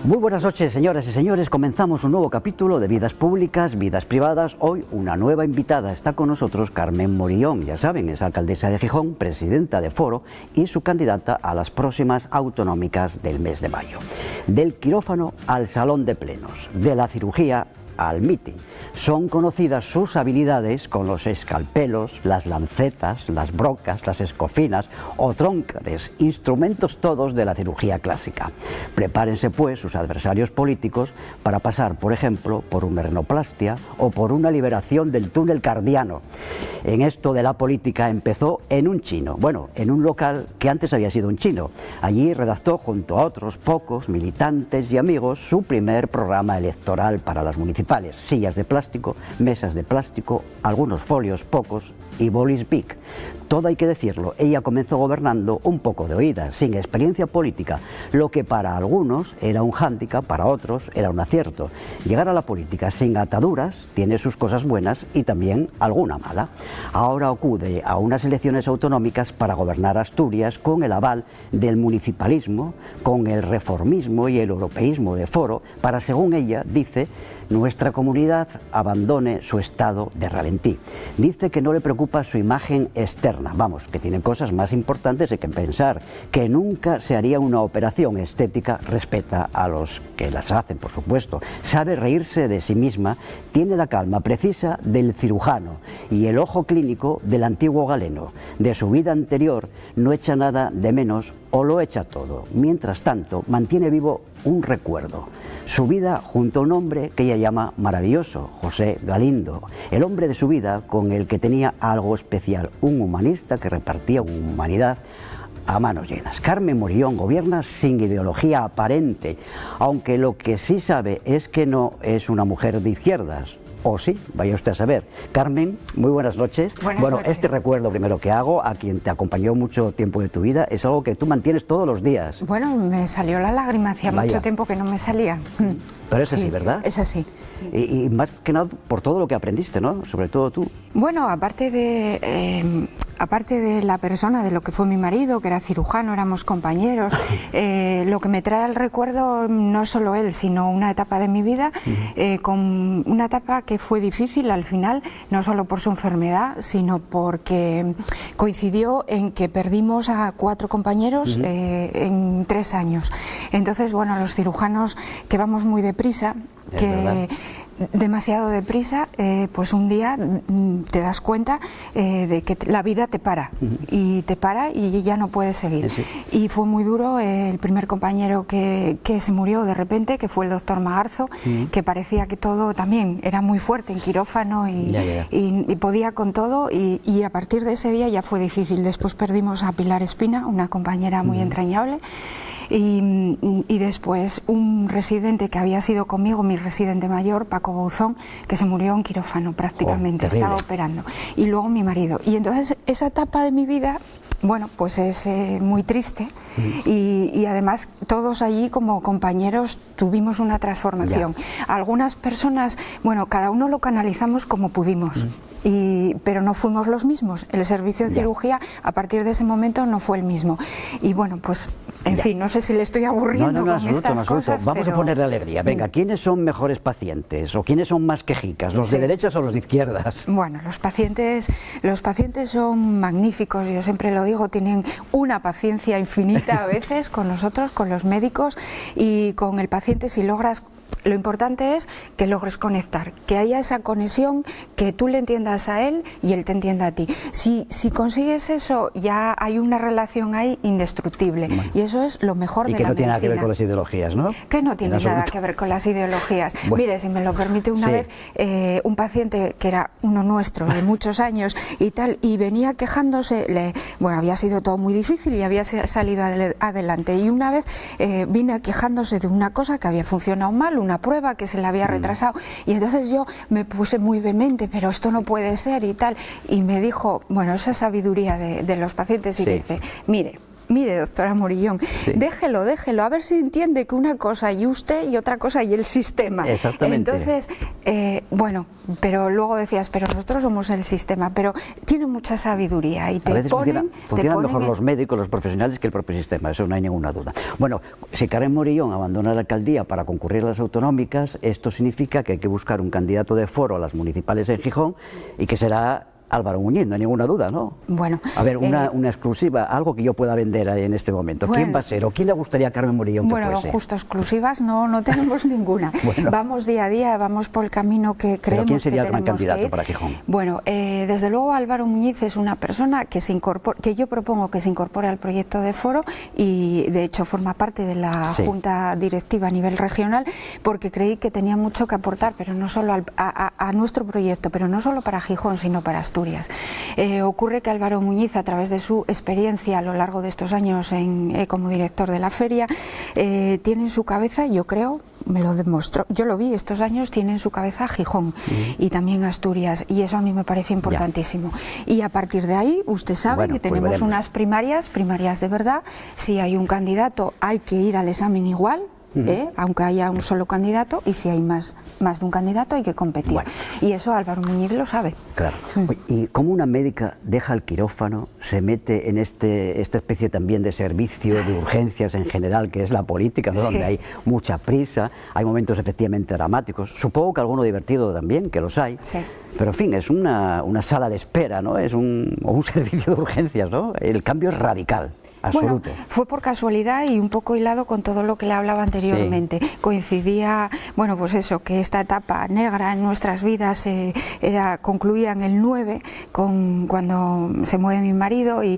Muy buenas noches, señoras y señores. Comenzamos un nuevo capítulo de Vidas Públicas, Vidas Privadas. Hoy una nueva invitada. Está con nosotros Carmen Morillón. Ya saben, es alcaldesa de Gijón, presidenta de Foro y su candidata a las próximas autonómicas del mes de mayo. Del quirófano al salón de plenos, de la cirugía al meeting. Son conocidas sus habilidades con los escalpelos, las lancetas, las brocas, las escofinas o tróncares, instrumentos todos de la cirugía clásica. Prepárense pues sus adversarios políticos para pasar, por ejemplo, por una rinoplastia o por una liberación del túnel cardiano. En esto de la política empezó en un chino, bueno, en un local que antes había sido un chino. Allí redactó junto a otros pocos militantes y amigos su primer programa electoral para las municipales. Sillas de plástico, mesas de plástico, algunos folios pocos y bolis Bic. Todo hay que decirlo, ella comenzó gobernando un poco de oídas, sin experiencia política, lo que para algunos era un hándicap, para otros era un acierto. Llegar a la política sin ataduras tiene sus cosas buenas y también alguna mala. Ahora acude a unas elecciones autonómicas para gobernar Asturias con el aval del municipalismo, con el reformismo y el europeísmo de Foro, para, según ella, dice, nuestra comunidad abandone su estado de ralentí. Dice que no le preocupa su imagen externa, vamos, que tiene cosas más importantes de que pensar, que nunca se haría una operación estética, respeta a los que las hacen, por supuesto. Sabe reírse de sí misma, tiene la calma precisa del cirujano y el ojo clínico del antiguo galeno. De su vida anterior no echa nada de menos o lo echa todo. Mientras tanto, mantiene vivo un recuerdo. Su vida junto a un hombre que ella llama maravilloso, José Galindo, el hombre de su vida con el que tenía algo especial, un humanista que repartía humanidad a manos llenas. Carmen Morillón gobierna sin ideología aparente, aunque lo que sí sabe es que no es una mujer de izquierdas. O sí, vaya usted a saber. Carmen, muy buenas noches. Buenas noches. Este recuerdo primero que hago a quien te acompañó mucho tiempo de tu vida es algo que tú mantienes todos los días. Bueno, me salió la lágrima, hacía mucho tiempo que no me salía. Pero es así, Sí, ¿verdad? es así. Y más que nada por todo lo que aprendiste, ¿no? Sobre todo tú. Bueno, aparte de la persona, de lo que fue mi marido, que era cirujano, éramos compañeros, lo que me trae al recuerdo no solo él, sino una etapa de mi vida, con una etapa que fue difícil al final, no solo por su enfermedad, sino porque coincidió en que perdimos a 4 compañeros en 3 años. Entonces, bueno, los cirujanos que vamos muy deprisa, demasiado deprisa, pues un día te das cuenta de que la vida te para y te para y ya no puedes seguir. Sí. Y fue muy duro el primer compañero que se murió de repente, que fue el doctor Magarzo, que parecía que todo también era muy fuerte en quirófano y podía con todo, y a partir de ese día ya fue difícil. Después perdimos a Pilar Espina, una compañera muy entrañable. Y después un residente que había sido conmigo, mi residente mayor, Paco Bouzón, que se murió en quirófano prácticamente, estaba operando. Y luego mi marido. Y entonces esa etapa de mi vida, bueno, pues es muy triste y además todos allí como compañeros tuvimos una transformación. Algunas personas, bueno, cada uno lo canalizamos como pudimos. Pero no fuimos los mismos. El servicio de cirugía a partir de ese momento no fue el mismo. Y bueno, pues en fin, no sé si le estoy aburriendo con estas cosas. Vamos a ponerle alegría. Venga, ¿quiénes son mejores pacientes o quiénes son más quejicas? ¿Los de derechas o los de izquierdas? Bueno, los pacientes son magníficos, yo siempre lo digo, tienen una paciencia infinita a veces con nosotros, con los médicos y con el paciente. Si logras, lo importante es que logres conectar, que haya esa conexión, que tú le entiendas a él y él te entienda a ti. Si consigues eso, ya hay una relación ahí indestructible. Y eso es lo mejor de la medicina. Y que no tiene nada que ver con las ideologías, ¿no? Que no tiene nada que ver con las ideologías. Bueno. Mire, si me lo permite, una vez un paciente que era uno nuestro de muchos años y tal, y venía quejándose, bueno, había sido todo muy difícil y había salido adelante. Y una vez vine quejándose de una cosa que había funcionado mal, una prueba que se le había retrasado, y entonces yo me puse muy vehemente, pero esto no puede ser y tal, y me dijo, bueno, esa sabiduría de los pacientes, y dice, mire, mire, doctora Morillón, déjelo, a ver si entiende que una cosa y usted y otra cosa y el sistema. Exactamente. Entonces, bueno, pero luego decías, pero nosotros somos el sistema, pero tiene mucha sabiduría y te a veces funcionan mejor ponen los médicos, los profesionales que el propio sistema, eso no hay ninguna duda. Bueno, si Carmen Morillón abandona la alcaldía para concurrir a las autonómicas, esto significa que hay que buscar un candidato de Foro a las municipales en Gijón y que será Álvaro Muñiz, no hay ninguna duda, ¿no? Bueno, a ver, una exclusiva, algo que yo pueda vender en este momento. Bueno, ¿quién va a ser o quién le gustaría a Carmen Morillón que fuese? Justo exclusivas no tenemos ninguna. Bueno, vamos día a día, vamos por el camino que creemos. ¿Pero quién sería que el gran tenemos candidato para Gijón? Bueno, desde luego Álvaro Muñiz es una persona que que yo propongo que se incorpore al proyecto de Foro y de hecho forma parte de la Junta Directiva a nivel regional, porque creí que tenía mucho que aportar, pero no solo a nuestro proyecto, pero no solo para Gijón, sino para Asturias. Ocurre que Álvaro Muñiz, a través de su experiencia a lo largo de estos años como director de la feria, tiene en su cabeza, yo creo, me lo demostró, yo lo vi estos años, tiene en su cabeza Gijón y también Asturias, y eso a mí me parece importantísimo. Y a partir de ahí, usted sabe que tenemos unas primarias de verdad. Si hay un candidato, hay que ir al examen igual, aunque haya un solo candidato, y si hay más de un candidato hay que competir. Bueno. Y eso Álvaro Muñiz lo sabe. Claro. ¿Y cómo una médica deja el quirófano, se mete en esta especie también de servicio de urgencias en general, que es la política, ¿no? Donde hay mucha prisa, hay momentos efectivamente dramáticos, supongo que alguno divertido también, que los hay, pero en fin, es una sala de espera, ¿no? Es un servicio de urgencias, ¿no? El cambio es radical. Absoluto. Bueno, fue por casualidad y un poco hilado con todo lo que le hablaba anteriormente. Coincidía, bueno, pues eso, que esta etapa negra en nuestras vidas concluía en el 9, cuando se muere mi marido, y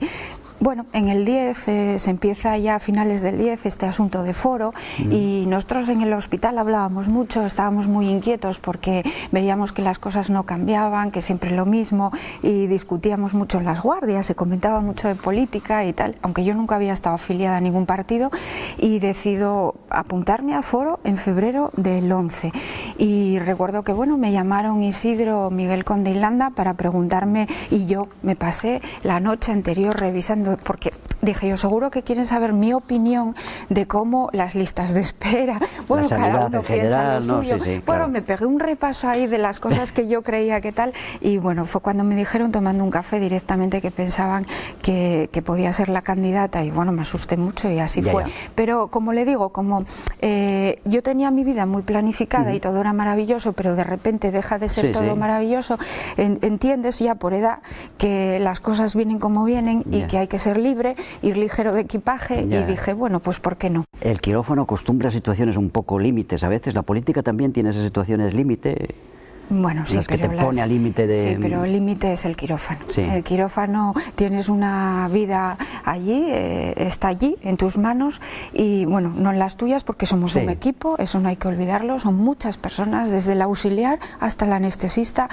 bueno, en el 10 se empieza ya a finales del 10 este asunto de Foro y nosotros en el hospital hablábamos mucho, estábamos muy inquietos porque veíamos que las cosas no cambiaban, que siempre lo mismo, y discutíamos mucho en las guardias, se comentaba mucho de política y tal, aunque yo nunca había estado afiliada a ningún partido, y decido apuntarme a Foro en febrero del 11. Y recuerdo que bueno, me llamaron Isidro, Miguel Conde y Landa para preguntarme, y yo me pasé la noche anterior revisando, porque dije yo, seguro que quieren saber mi opinión de cómo las listas de espera, bueno, cada uno piensa lo suyo. Bueno, me pegué un repaso ahí de las cosas que yo creía que tal, y bueno, fue cuando me dijeron tomando un café directamente que pensaban que podía ser la candidata, y bueno, me asusté mucho y así fue. Pero como le digo, como yo tenía mi vida muy planificada y todo era maravilloso, pero de repente deja de ser todo maravilloso, entiendes ya por edad que las cosas vienen como vienen y que hay que ser libre, ir ligero de equipaje, y dije, bueno, pues ¿por qué no? El quirófano acostumbra a situaciones un poco límites, a veces la política también tiene esas situaciones límite. Bueno, sí, pero sí, pero el límite es el quirófano. El quirófano, tienes una vida allí, está allí en tus manos, y bueno, no en las tuyas, porque somos un equipo, eso no hay que olvidarlo, son muchas personas, desde el auxiliar hasta el anestesista,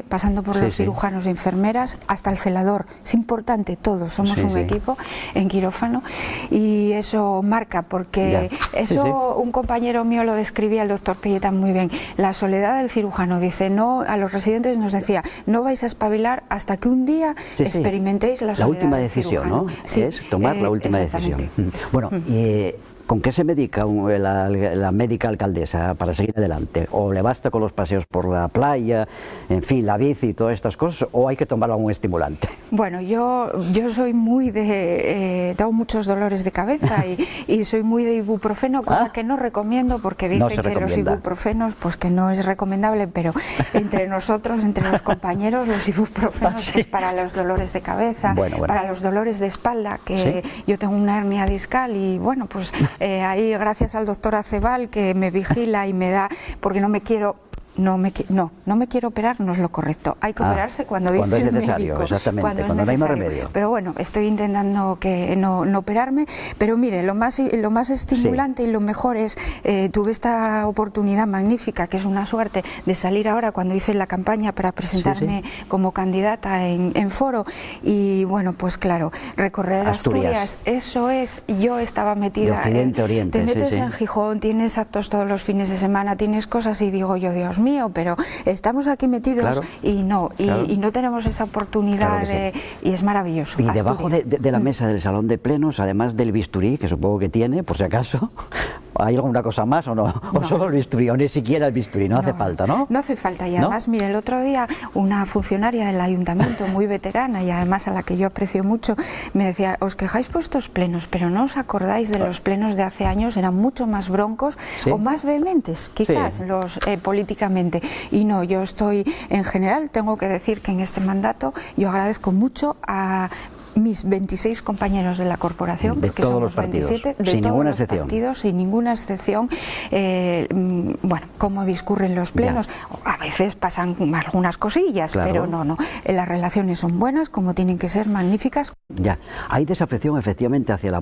pasando por los cirujanos y enfermeras hasta el celador. Es importante, todos somos un equipo en quirófano, y eso marca, porque eso un compañero mío lo describía, el doctor Pelleta, muy bien. La soledad del cirujano, dice, no, a los residentes nos decía, no vais a espabilar hasta que un día experimentéis la soledad. La última decisión, ¿no? Es tomar la última decisión. Bueno, ¿con qué se medica la médica alcaldesa para seguir adelante? ¿O le basta con los paseos por la playa, en fin, la bici y todas estas cosas, o hay que tomar algún estimulante? Bueno, yo soy muy tengo muchos dolores de cabeza y soy muy de ibuprofeno, cosa que no recomiendo, porque dicen que los ibuprofenos, pues que no es recomendable, pero entre nosotros, entre los compañeros, los ibuprofenos pues para los dolores de cabeza, para los dolores de espalda, que yo tengo una hernia discal, y bueno, pues ahí gracias al doctor Acebal, que me vigila y me da, porque no me quiero operar, no es lo correcto. Hay que operarse cuando dice es necesario, médico, exactamente, cuando no hay más remedio. Pero bueno, estoy intentando que no operarme, pero mire, lo más estimulante y lo mejor es, tuve esta oportunidad magnífica, que es una suerte, de salir ahora cuando hice la campaña para presentarme como candidata en Foro, y bueno, pues claro, recorrer Asturias, eso es, yo estaba metida, de occidente a oriente, te metes en Gijón, tienes actos todos los fines de semana, tienes cosas, y digo yo, Dios mío, mío, pero estamos aquí metidos, claro, y no, claro, y no tenemos esa oportunidad, claro sí. Y es maravilloso. Y debajo de la mesa del salón de plenos, además del bisturí, que supongo que tiene, por si acaso, ¿hay alguna cosa más o no? ¿O solo el bisturí, o ni siquiera el bisturí? No hace falta, ¿no? No hace falta, y además, mire, el otro día una funcionaria del ayuntamiento, muy veterana, y además a la que yo aprecio mucho, me decía, os quejáis por estos plenos, pero no os acordáis de los plenos de hace años, eran mucho más broncos, ¿sí?, o más vehementes, quizás, sí, los políticamente. Y no, yo estoy, en general, tengo que decir que en este mandato yo agradezco mucho a mis 26 compañeros de la corporación, de todos los partidos, 27, de sin todos ninguna los excepción. Partidos, sin ninguna excepción, bueno, cómo discurren los plenos, ya, a veces pasan algunas cosillas, claro, pero no, las relaciones son buenas, como tienen que ser, magníficas. Ya, hay desafección efectivamente hacia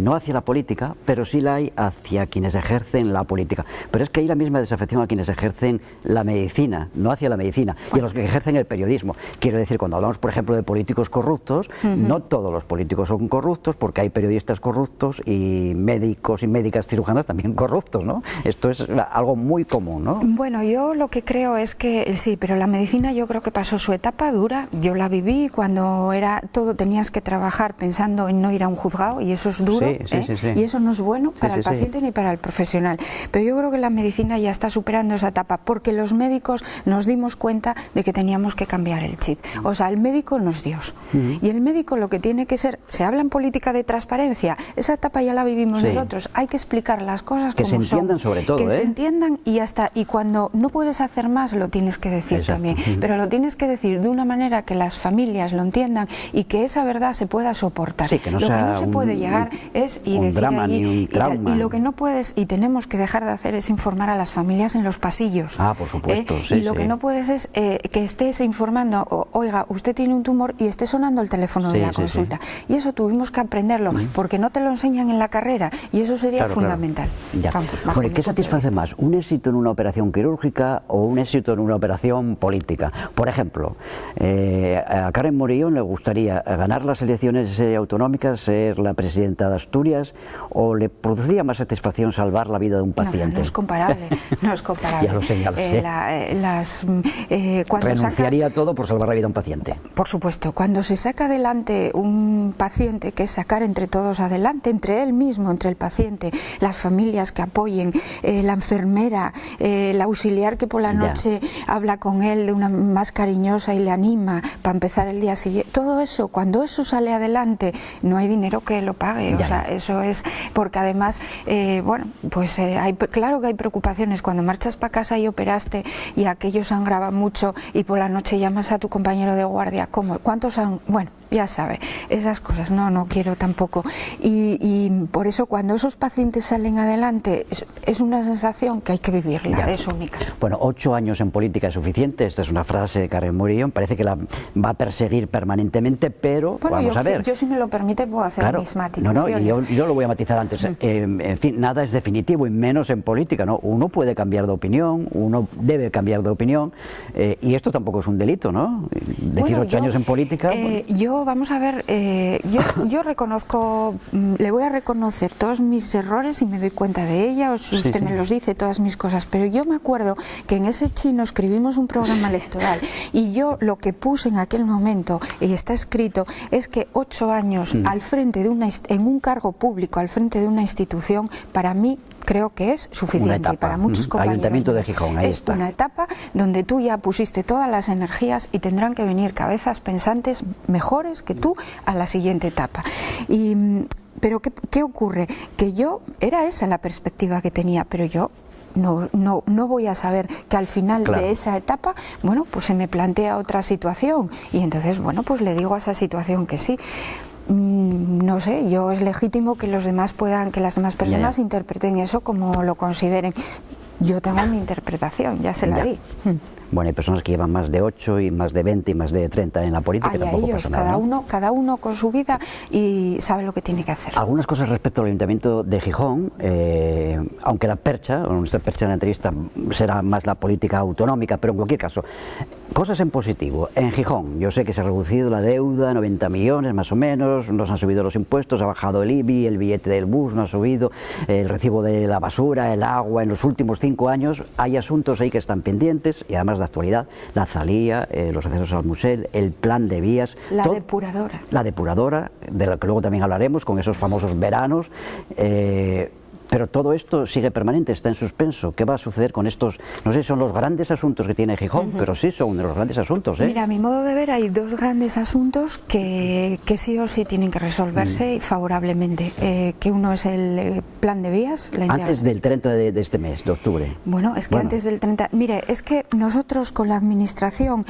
no hacia la política, pero sí la hay hacia quienes ejercen la política, pero es que hay la misma desafección a quienes ejercen la medicina, no hacia la medicina, y a los que ejercen el periodismo. Quiero decir, cuando hablamos, por ejemplo, de políticos corruptos, no todos los políticos son corruptos, porque hay periodistas corruptos y médicos y médicas cirujanas también corruptos, ¿no? Esto es algo muy común, ¿no? Bueno, yo lo que creo es que sí, pero la medicina yo creo que pasó su etapa dura. Yo la viví cuando era todo, tenías que trabajar pensando en no ir a un juzgado, y eso es duro, sí. Y eso no es bueno para el paciente ni para el profesional. Pero yo creo que la medicina ya está superando esa etapa, porque los médicos nos dimos cuenta de que teníamos que cambiar el chip. O sea, el médico no es Dios. Y el médico lo que tiene que ser, se habla en política de transparencia, esa etapa ya la vivimos nosotros, hay que explicar las cosas como son. Que se entiendan sobre todo, que se entiendan, y hasta, y cuando no puedes hacer más lo tienes que decir también, pero lo tienes que decir de una manera que las familias lo entiendan y que esa verdad se pueda soportar. Sí, que no lo sea que no se puede llegar es y un decir drama allí, ni un trauma. Y lo que no puedes y tenemos que dejar de hacer es informar a las familias en los pasillos. Ah, por supuesto. Y lo que no puedes es que estés informando, oiga, usted tiene un tumor, y esté sonando el teléfono de la consulta. Y eso tuvimos que aprenderlo, porque no te lo enseñan en la carrera, y eso sería fundamental. Claro. Bueno, ¿qué satisface más? ¿Un éxito en una operación quirúrgica o un éxito en una operación política? Por ejemplo, a Carmen Morillón le gustaría ganar las elecciones autonómicas, ser la presidenta de Asturias, o le produciría más satisfacción salvar la vida de un paciente. No es comparable, no es comparable. Ya lo sé, renunciaría a todo por salvar la vida de un paciente. Por supuesto, cuando se saca adelante un paciente, que es sacar entre todos adelante, entre él mismo, entre el paciente, las familias que apoyen, la enfermera, el auxiliar que por la noche habla con él de una más cariñosa y le anima para empezar el día siguiente, todo eso, cuando eso sale adelante, no hay dinero que lo pague, o sea, eso es, porque además, bueno, pues claro que hay preocupaciones, cuando marchas para casa y operaste y aquello sangraba mucho y por la noche llamas a tu compañero de guardia, ¿cómo? ¿Cuántos han...? Bueno, ya sabe, esas cosas, no quiero tampoco. Y por eso cuando esos pacientes salen adelante, es una sensación que hay que vivirla, es única. Bueno, 8 años en política es suficiente, esta es una frase de Carmen Morillón, parece que la va a perseguir permanentemente, pero bueno, vamos a ver. Yo, si me lo permite, puedo hacer mis matizaciones. Y yo lo voy a matizar antes. En fin, nada es definitivo, y menos en política, ¿no? Uno puede cambiar de opinión, uno debe cambiar de opinión, y esto tampoco es un delito, ¿no? Decir 8 años en política... Yo, vamos a ver, yo reconozco, le voy a reconocer todos mis errores y me doy cuenta de ella, usted me los dice, todas mis cosas, pero yo me acuerdo que en ese chino escribimos un programa electoral, y yo lo que puse en aquel momento, y está escrito, es que 8 años al frente de en un cargo público, al frente de una institución, para mí creo que es suficiente, y para muchos compañeros. Ayuntamiento de Gijón, ahí está. Una etapa donde tú ya pusiste todas las energías y tendrán que venir cabezas pensantes mejores que tú a la siguiente etapa. Pero ¿qué ocurre? Que yo, era esa la perspectiva que tenía, pero yo no voy a saber que al final de esa etapa, bueno, pues se me plantea otra situación, y entonces, bueno, pues le digo a esa situación que sí. No sé, yo es legítimo que los demás que las demás personas interpreten eso como lo consideren. Yo tengo mi interpretación, ya se la di. Bueno, hay personas que llevan más de 8 y más de 20 y más de 30 en la política. Hay a ellos, cada uno con su vida y sabe lo que tiene que hacer. Algunas cosas respecto al Ayuntamiento de Gijón, aunque la percha, o nuestra percha en la entrevista será más la política autonómica, pero en cualquier caso, cosas en positivo. En Gijón, yo sé que se ha reducido la deuda, 90 millones más o menos, nos han subido los impuestos, ha bajado el IBI, el billete del bus no ha subido, el recibo de la basura, el agua. En los últimos 5 años hay asuntos ahí que están pendientes y además de actualidad, la Zalía, los accesos al Musel, el plan de vías. La depuradora. La depuradora, de la que luego también hablaremos, con esos famosos veranos. Pero todo esto sigue permanente, está en suspenso. ¿Qué va a suceder con estos? No sé si son los grandes asuntos que tiene Gijón, pero sí son de los grandes asuntos. Mira, a mi modo de ver hay 2 grandes asuntos que sí o sí tienen que resolverse favorablemente. Que uno es el plan de vías. Antes del 30 de este mes, de octubre. Bueno, es que antes del 30... Mire, es que nosotros con la administración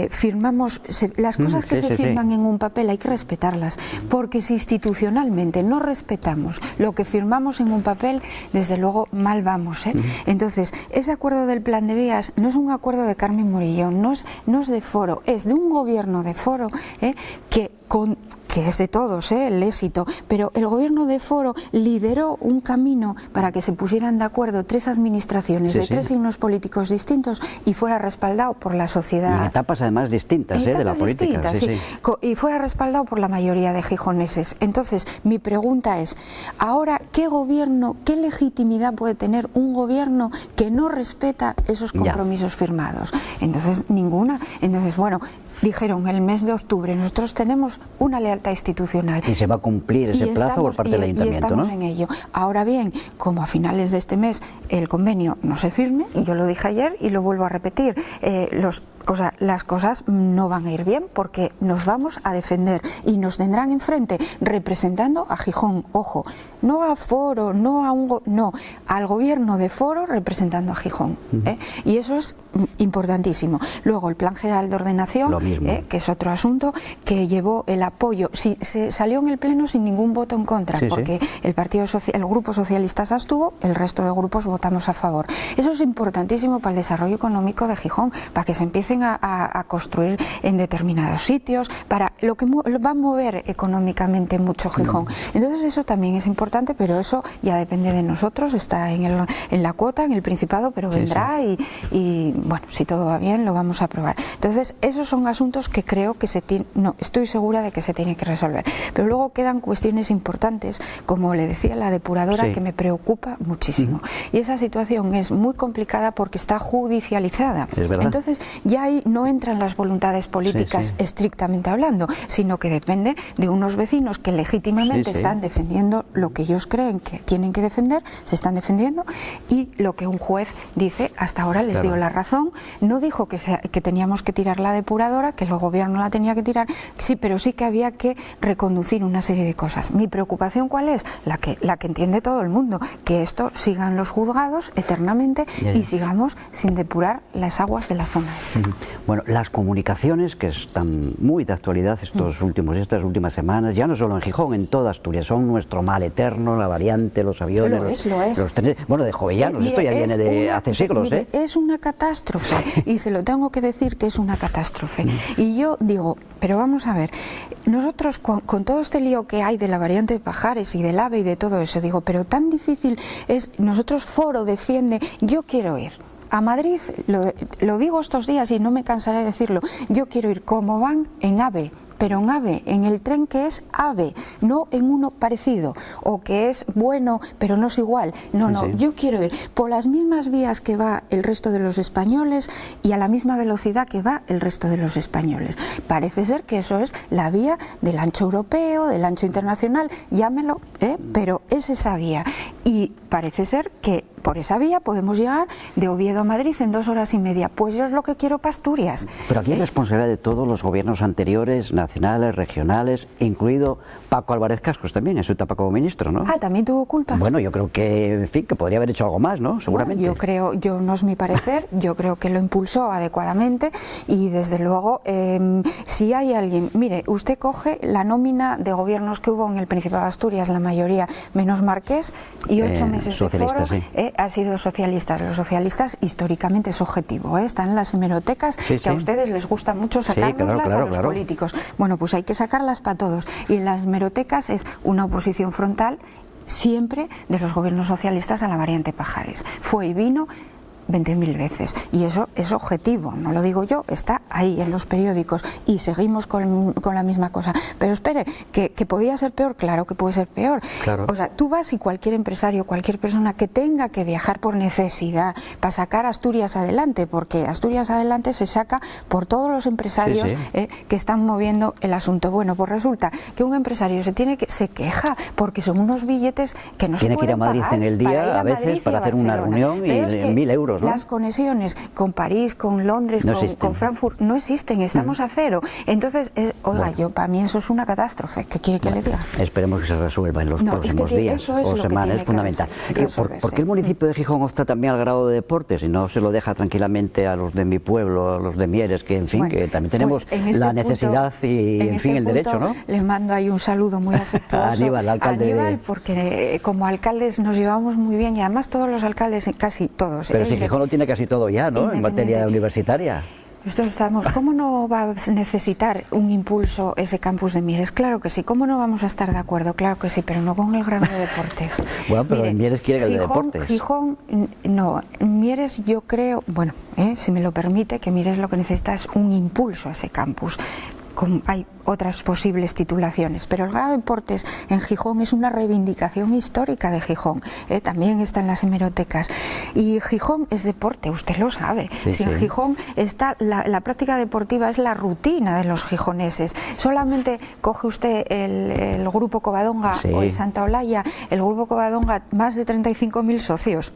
firmamos... las cosas que se firman en un papel hay que respetarlas, porque si institucionalmente no respetamos lo que firmamos en un papel, desde luego mal vamos, ¿eh? Entonces, ese acuerdo del plan de vías no es un acuerdo de Carmen Morillón, no es de Foro, es de un gobierno de Foro, que es de todos, el éxito, pero el gobierno de Foro lideró un camino para que se pusieran de acuerdo 3 administraciones de 3 signos políticos distintos y fuera respaldado por la sociedad. Y en etapas además distintas de la política. Y fuera respaldado por la mayoría de gijoneses. Entonces, mi pregunta es, ahora, ¿qué gobierno, qué legitimidad puede tener un gobierno que no respeta esos compromisos firmados? Entonces, ninguna. Entonces, bueno, dijeron el mes de octubre, nosotros tenemos una lealtad institucional. Y se va a cumplir ese plazo por parte del Ayuntamiento, y estamos ¿no? en ello. Ahora bien, como a finales de este mes el convenio no se firme, y yo lo dije ayer y lo vuelvo a repetir, las cosas no van a ir bien porque nos vamos a defender y nos tendrán enfrente representando a Gijón, ojo, no a Foro, no al gobierno de Foro representando a Gijón, y eso es importantísimo. Luego el Plan General de Ordenación, que es otro asunto que llevó el apoyo, se salió en el pleno sin ningún voto en contra, porque el Grupo Socialista se abstuvo, el resto de grupos votamos a favor. Eso es importantísimo para el desarrollo económico de Gijón, para que se empiecen a construir en determinados sitios, para lo que va a mover económicamente mucho Gijón. Entonces eso también es importante, pero eso ya depende de nosotros, está en la cuota, en el Principado, pero vendrá y bueno, si todo va bien lo vamos a aprobar. Entonces esos son asuntos que creo que estoy segura de que se tienen que resolver. Pero luego quedan cuestiones importantes, como le decía, la depuradora, que me preocupa muchísimo. Y esa situación es muy complicada porque está judicializada. Entonces ya ahí no entran las voluntades políticas estrictamente hablando, sino que depende de unos vecinos que legítimamente están defendiendo lo que ellos creen que tienen que defender, se están defendiendo, y lo que un juez dice, hasta ahora les dio la razón, no dijo que teníamos que tirar la depuradora, que el gobierno la tenía que tirar, sí, pero sí que había que reconducir una serie de cosas. Mi preocupación, ¿cuál es? La que entiende todo el mundo, que esto siga en los juzgados eternamente y sigamos sin depurar las aguas de la zona este. Bueno, las comunicaciones, que están muy de actualidad estas últimas semanas, ya no solo en Gijón, en toda Asturias, son nuestro mal eterno, la variante, los aviones, los trenes, bueno, de Jovellanos, esto ya viene de hace siglos. Es una catástrofe, y se lo tengo que decir que es una catástrofe. Y yo digo, pero vamos a ver, nosotros con todo este lío que hay de la variante de Pajares y del AVE y de todo eso, digo, pero tan difícil es, nosotros Foro defiende, yo quiero ir a Madrid, lo digo estos días y no me cansaré de decirlo, yo quiero ir como van en AVE, pero en AVE, en el tren que es AVE, no en uno parecido, o que es bueno, pero no es igual. No, yo quiero ir por las mismas vías que va el resto de los españoles y a la misma velocidad que va el resto de los españoles. Parece ser que eso es la vía del ancho europeo, del ancho internacional, llámelo, pero es esa vía. Y parece ser que por esa vía podemos llegar de Oviedo a Madrid en 2 horas y media. Pues yo es lo que quiero para Asturias. Pero aquí hay responsabilidad de todos los gobiernos anteriores, nacionales, regionales, incluido Paco Álvarez Cascos también en su etapa como ministro, ¿no? Ah, ¿también tuvo culpa? Bueno, yo creo que, en fin, que podría haber hecho algo más, ¿no? Seguramente. Yo no es mi parecer, yo creo que lo impulsó adecuadamente y desde luego, si hay alguien, mire, usted coge la nómina de gobiernos que hubo en el Principado de Asturias, la mayoría, menos Marqués, y 8 meses de foro, sí. Ha sido socialistas. Los socialistas históricamente es objetivo, están en las hemerotecas, sí, que a ustedes les gusta mucho sacárnoslas a los políticos. Bueno, pues hay que sacarlas para todos. Y en las hemerotecas es una oposición frontal siempre de los gobiernos socialistas a la variante Pajares. Fue y vino 20.000 veces, y eso es objetivo, no lo digo yo, está ahí en los periódicos y seguimos con la misma cosa. Pero espere, que podía ser peor, claro que puede ser peor. Claro. O sea, tú vas y cualquier empresario, cualquier persona que tenga que viajar por necesidad para sacar Asturias adelante, porque Asturias adelante se saca por todos los empresarios, sí, sí. Que están moviendo el asunto. Bueno, pues resulta que un empresario se queja porque son unos billetes que no se pueden pagar. Tiene que ir a Madrid en el día, a veces, para hacer una reunión y 1.000 euros. ¿No? Las conexiones con París, con Londres, con Frankfurt no existen, estamos a cero. Entonces, oiga, yo para mí eso es una catástrofe. ¿Qué quiere que le diga? Esperemos que se resuelva en los próximos días o semanas, es fundamental. ¿Por qué el municipio de Gijón opta también al grado de deportes y no se lo deja tranquilamente a los de mi pueblo, a los de Mieres, que en fin, bueno, que también tenemos pues la necesidad y en fin el derecho, ¿no? Les mando ahí un saludo muy afectuoso a Aníbal, alcalde porque como alcaldes nos llevamos muy bien y además todos los alcaldes, casi todos. Pero si Gijón lo tiene casi todo ya, ¿no? En materia universitaria. Nosotros estamos, ¿cómo no va a necesitar un impulso ese campus de Mieres? Claro que sí. ¿Cómo no vamos a estar de acuerdo? Claro que sí, pero no con el grado de deportes. Bueno, pero en Mieres quiere el de deportes. Gijón, no. Mieres yo creo, bueno, si me lo permite, que Mieres lo que necesita es un impulso a ese campus. Hay otras posibles titulaciones, pero el grado de deportes en Gijón es una reivindicación histórica de Gijón, también está en las hemerotecas, y Gijón es deporte, usted lo sabe. Sí, si en Gijón está la práctica deportiva, es la rutina de los gijoneses. Solamente coge usted el Grupo Covadonga o el Santa Olaya, el Grupo Covadonga, más de 35.000 socios.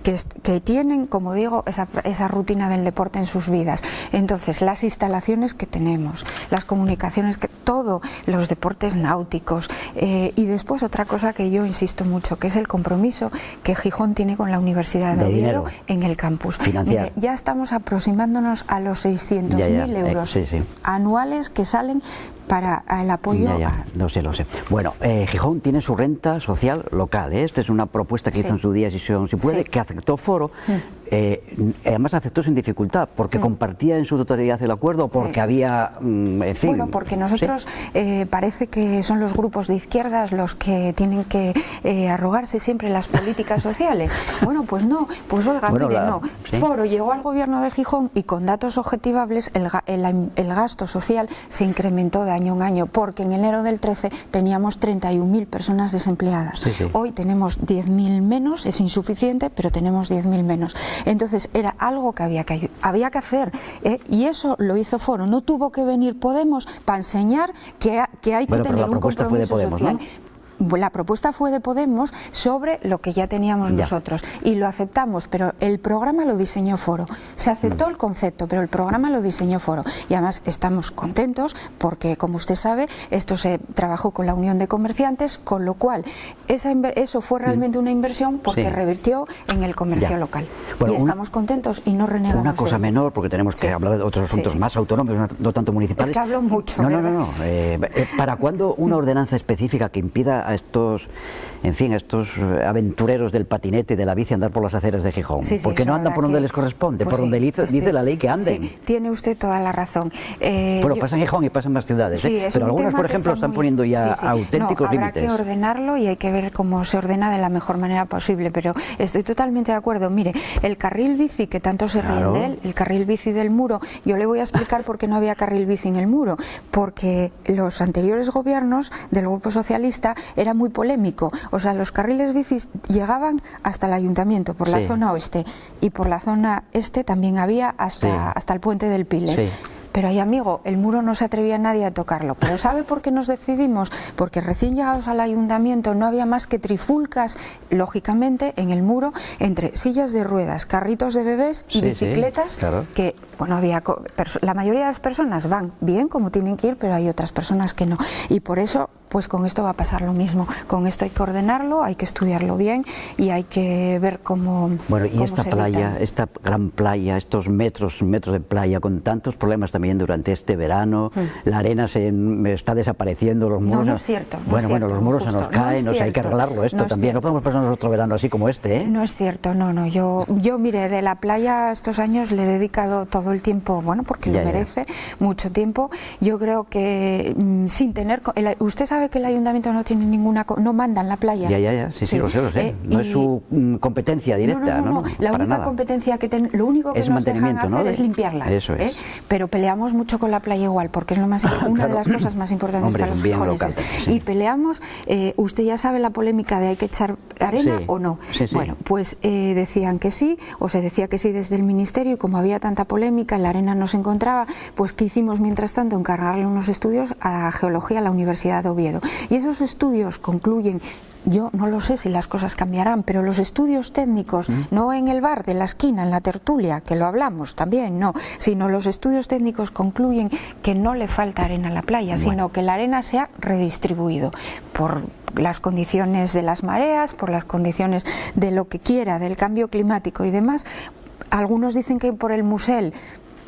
Que tienen, como digo, esa rutina del deporte en sus vidas. Entonces, las instalaciones que tenemos, las comunicaciones, todos los deportes náuticos, y después otra cosa que yo insisto mucho, que es el compromiso que Gijón tiene con la Universidad de Oviedo en el campus. Mire, ya estamos aproximándonos a los 600.000 euros anuales que salen para el apoyo. Lo sé. Bueno, Gijón tiene su renta social local. Esta es una propuesta que hizo en su día, si puede, que aceptó Foro. Además aceptó sin dificultad, porque compartía en su totalidad el acuerdo, porque había, en fin... Bueno, porque nosotros parece que son los grupos de izquierdas los que tienen que arrogarse siempre las políticas sociales. Bueno, pues no, pues oiga, mire, no. Foro llegó al gobierno de Gijón y con datos objetivables el gasto social se incrementó de año en año, porque en enero del 13 teníamos 31.000 personas desempleadas. Hoy tenemos 10.000 menos, es insuficiente, pero tenemos 10.000 menos. Entonces era algo que había que hacer, y eso lo hizo Foro. No tuvo que venir Podemos para enseñar que hay que tener un compromiso social. ¿No? La propuesta fue de Podemos sobre lo que ya teníamos nosotros y lo aceptamos, pero el programa lo diseñó Foro. Se aceptó el concepto, pero el programa lo diseñó Foro, y además estamos contentos porque, como usted sabe, esto se trabajó con la Unión de Comerciantes, con lo cual eso fue realmente una inversión porque revirtió en el comercio local. Bueno, y estamos contentos y no renegamos. Una cosa menor, porque tenemos que hablar de otros asuntos más autonómicos, no tanto municipales. Es que hablo mucho. No. ¿Para cuándo una ordenanza específica que impida a estos aventureros del patinete y de la bici andar por las aceras de Gijón? Porque no andan por donde les corresponde, por donde dice la ley que anden. Sí, tiene usted toda la razón. Bueno, pasa en Gijón y pasa en más ciudades, pero algunas, por ejemplo, están poniendo ya auténticos límites. Habrá que ordenarlo y hay que ver cómo se ordena de la mejor manera posible, pero estoy totalmente de acuerdo. Mire, el carril bici, que tanto se ríen de él, el carril bici del Muro, yo le voy a explicar por qué no había carril bici en el Muro, porque los anteriores gobiernos del Grupo Socialista era muy polémico. O sea, los carriles bicis llegaban hasta el ayuntamiento por la zona oeste, y por la zona este también había hasta el puente del Piles. Pero ahí, amigo, el Muro no se atrevía nadie a tocarlo. ¿Pero sabe por qué nos decidimos? Porque recién llegados al ayuntamiento no había más que trifulcas, lógicamente, en el Muro, entre sillas de ruedas, carritos de bebés y bicicletas, que bueno, la mayoría de las personas van bien como tienen que ir, pero hay otras personas que no. Y por eso, pues con esto va a pasar lo mismo. Con esto hay que ordenarlo, hay que estudiarlo bien y hay que ver cómo. Bueno, y esta playa, esta gran playa, estos metros de playa, con tantos problemas también durante este verano, la arena se está desapareciendo, los muros. No es cierto. Bueno, los muros se nos caen, no hay que arreglarlo esto también. No podemos pasarnos otro verano así como este, ¿eh? No es cierto, no. Yo mire, de la playa estos años le he dedicado todo el tiempo, bueno, porque lo merece, mucho tiempo. Yo creo que sin tener. Usted sabe que el ayuntamiento no tiene no manda en la playa. Sí, lo sé. No es su competencia directa, ¿no? La única competencia que lo único que nos dejan hacer es limpiarla. Eso es. Pero peleamos mucho con la playa igual, porque es una de las cosas más importantes para los gijoneses. Y peleamos, usted ya sabe la polémica de hay que echar arena o no. Bueno, pues decían que sí, o se decía que sí desde el ministerio, y como había tanta polémica, la arena no se encontraba, pues ¿qué hicimos mientras tanto? Encargarle unos estudios a geología a la Universidad de Oviedo. Y esos estudios concluyen, yo no lo sé si las cosas cambiarán, pero los estudios técnicos, no en el bar de la esquina, en la tertulia, que lo hablamos también, no, sino los estudios técnicos concluyen que no le falta arena a la playa, sino que la arena se ha redistribuido por las condiciones de las mareas, por las condiciones de lo que quiera, del cambio climático y demás. Algunos dicen que por el Musel.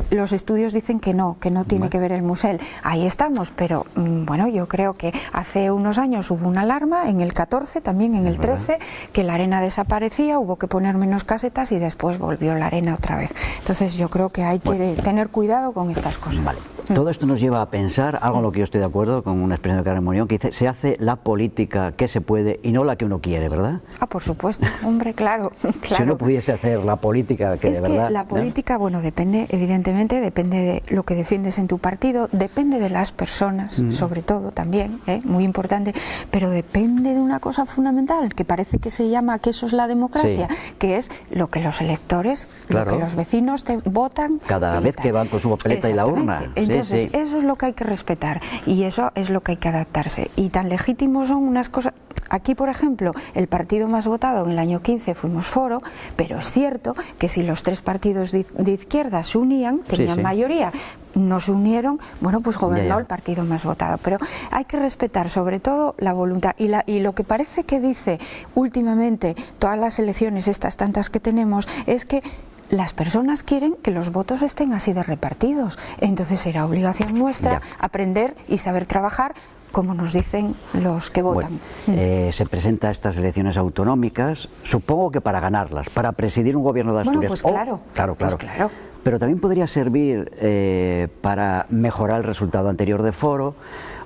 Los estudios dicen que no tiene que ver el Musel. Ahí estamos, pero bueno, yo creo que hace unos años hubo una alarma, en el 14, también en el 13, que la arena desaparecía, hubo que poner menos casetas y después volvió la arena otra vez. Entonces yo creo que hay que tener cuidado con estas cosas. Vale. Todo esto nos lleva a pensar, algo en lo que yo estoy de acuerdo, con una expresión de Carmen Morión, que dice, se hace la política que se puede y no la que uno quiere, ¿verdad? Por supuesto, hombre, claro. Si uno pudiese hacer la política que de verdad... Es que la política, bueno, depende, evidentemente, depende de lo que defiendes en tu partido, depende de las personas, sobre todo también, muy importante, pero depende de una cosa fundamental, que parece que se llama que eso es la democracia, que es lo que los electores, lo que los vecinos te votan. Cada vez que van con su papeleta y la urna. Entonces, eso es lo que hay que respetar y eso es lo que hay que adaptarse. Y tan legítimos son unas cosas... Aquí, por ejemplo, el partido más votado en el año 15 fuimos Foro, pero es cierto que si los tres partidos de izquierda se unían, tenían mayoría, no se unieron, bueno, pues gobernó el partido más votado. Pero hay que respetar sobre todo la voluntad y lo que parece que dice últimamente todas las elecciones, estas tantas que tenemos, es que las personas quieren que los votos estén así de repartidos. Entonces será obligación nuestra aprender y saber trabajar como nos dicen los que votan. Bueno, se presenta a estas elecciones autonómicas, supongo que para ganarlas, para presidir un gobierno de Asturias. Bueno, pues claro. Pero también podría servir para mejorar el resultado anterior de Foro,